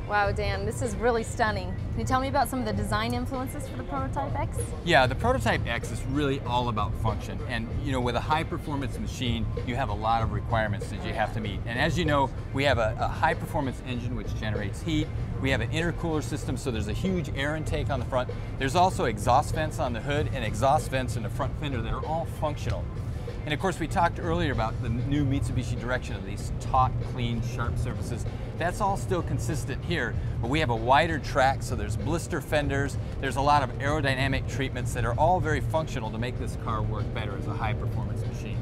Wow, Dan, this is really stunning. Can you tell me about some of the design influences for the Prototype X? Yeah, the Prototype X is really all about function. And you know, with a high performance machine, you have a lot of requirements that you have to meet. And as you know, we have a high performance engine which generates heat. We have an intercooler system, so there's a huge air intake on the front. There's also exhaust vents on the hood and exhaust vents in the front fender that are all functional. And of course, we talked earlier about the new Mitsubishi direction of these taut, clean, sharp surfaces. That's all still consistent here, but we have a wider track, so there's blister fenders, there's a lot of aerodynamic treatments that are all very functional to make this car work better as a high-performance machine.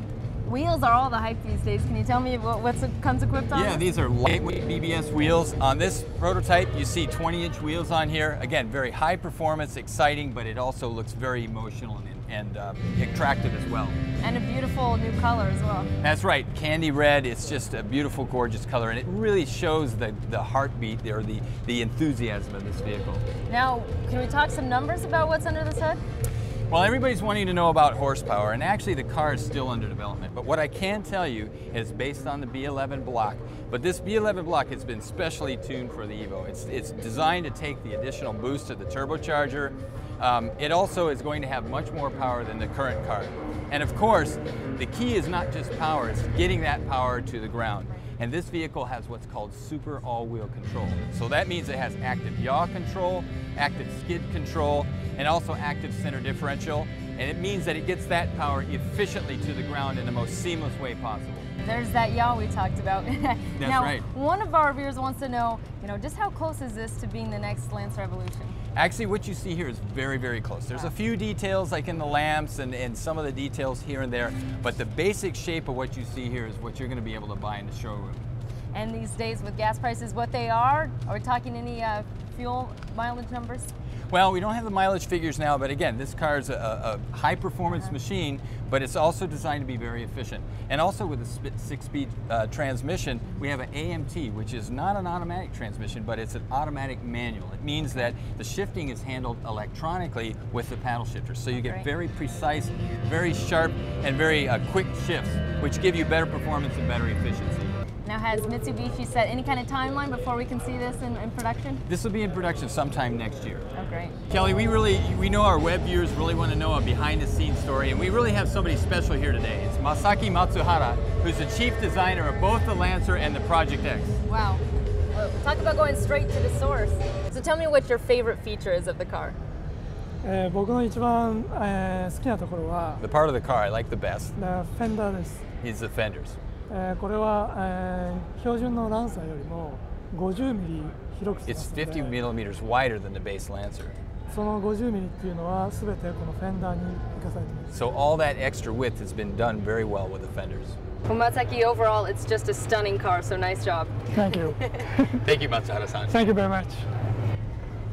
Wheels are all the hype these days. Can you tell me what comes equipped on? Yeah, these are lightweight BBS wheels. On this prototype, you see 20-inch wheels on here. Again, very high performance, exciting, but it also looks very emotional and attractive as well. And a beautiful new color as well. That's right, candy red. It's just a beautiful, gorgeous color, and it really shows the heartbeat or the enthusiasm of this vehicle. Now, can we talk some numbers about what's under this hood? Well, everybody's wanting to know about horsepower, and actually the car is still under development. But what I can tell you is based on the B11 block, but this B11 block has been specially tuned for the Evo. It's designed to take the additional boost of the turbocharger. It also is going to have much more power than the current car. And of course, the key is not just power, it's getting that power to the ground. And this vehicle has what's called super all-wheel control. So that means it has active yaw control, active skid control, and also active center differential. And it means that it gets that power efficiently to the ground in the most seamless way possible. There's that yaw we talked about. That's now, right. One of our viewers wants to know, just how close is this to being the next Lancer Evolution? Actually, what you see here is very, very close. There's a few details like in the lamps and some of the details here and there, but the basic shape of what you see here is what you're going to be able to buy in the showroom. And these days with gas prices what they are we talking any fuel mileage numbers? Well, we don't have the mileage figures now, but again, this car is a high-performance machine, but it's also designed to be very efficient. And also with a 6-speed transmission, we have an AMT, which is not an automatic transmission, but it's an automatic manual. It means that the shifting is handled electronically with the paddle shifter. So you get very precise, very sharp, and very quick shifts, which give you better performance and better efficiency. Now, has Mitsubishi set any kind of timeline before we can see this in production? This will be in production sometime next year. Oh, great. Kelly, we know our web viewers really want to know a behind-the-scenes story, and we really have somebody special here today. It's Masaki Matsuhara, who's the chief designer of both the Lancer and the Project X. Wow. Well, talk about going straight to the source. So tell me what your favorite feature is of the car. 僕の一番好きなところは The part of the car I like the best the fender です。 is the fenders. これは標準のランサーよりも50ミリ広くしてますので It's 50 millimeters wider than the base Lancer. その50ミリっていうのはすべてこのフェンダーに生かされています。 So all that extra width has been done very well with the fenders. Well, Matsaki, overall, it's just a stunning car, so nice job. Thank you. Thank you, Matsuhara-san. Thank you very much.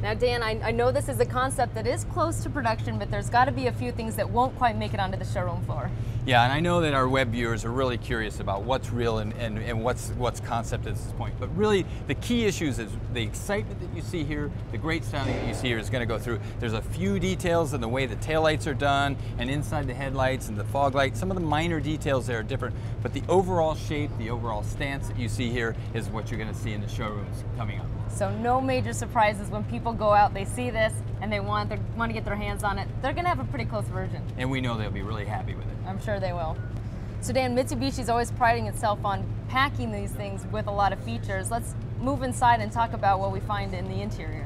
Now, Dan, I know this is a concept that is close to production, but there's got to be a few things that won't quite make it onto the showroom floor. Yeah, and I know that our web viewers are really curious about what's real and what's concept at this point. But really, the key issues is the excitement that you see here, the great styling that you see here is going to go through. There's a few details in the way the taillights are done, and inside the headlights and the fog light. Some of the minor details there are different, but the overall shape, the overall stance that you see here is what you're going to see in the showrooms coming up. So no major surprises when people go out, they see this, and they want to get their hands on it. They're going to have a pretty close version. And we know they'll be really happy with it. I'm sure they will. So Dan, Mitsubishi's always priding itself on packing these things with a lot of features. Let's move inside and talk about what we find in the interior.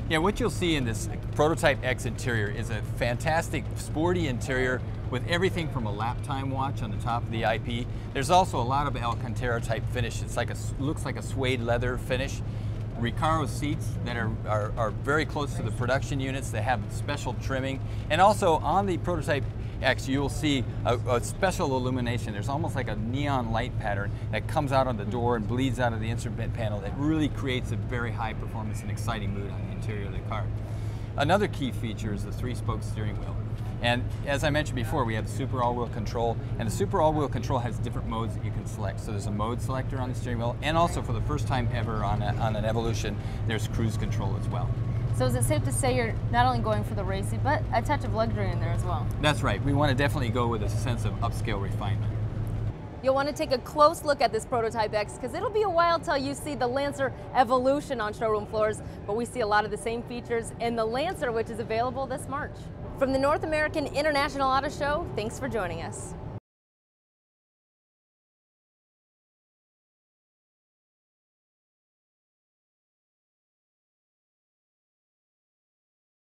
Yeah, what you'll see in this Prototype X interior is a fantastic sporty interior with everything from a lap time watch on the top of the IP. There's also a lot of Alcantara type finish. It's like looks like a suede leather finish. Recaro seats that are very close to the production units. They have special trimming. And also on the Prototype X, you will see a special illumination. There's almost like a neon light pattern that comes out on the door and bleeds out of the instrument panel that really creates a very high performance and exciting mood on the interior of the car. Another key feature is the 3-spoke steering wheel. And as I mentioned before, we have super all-wheel control, and the super all-wheel control has different modes that you can select. So there's a mode selector on the steering wheel, and also for the first time ever on an Evolution, there's cruise control as well. So is it safe to say you're not only going for the racing, but a touch of luxury in there as well? That's right. We want to definitely go with a sense of upscale refinement. You'll want to take a close look at this Prototype X because it'll be a while till you see the Lancer evolution on showroom floors, but we see a lot of the same features in the Lancer, which is available this March. From the North American International Auto Show, thanks for joining us.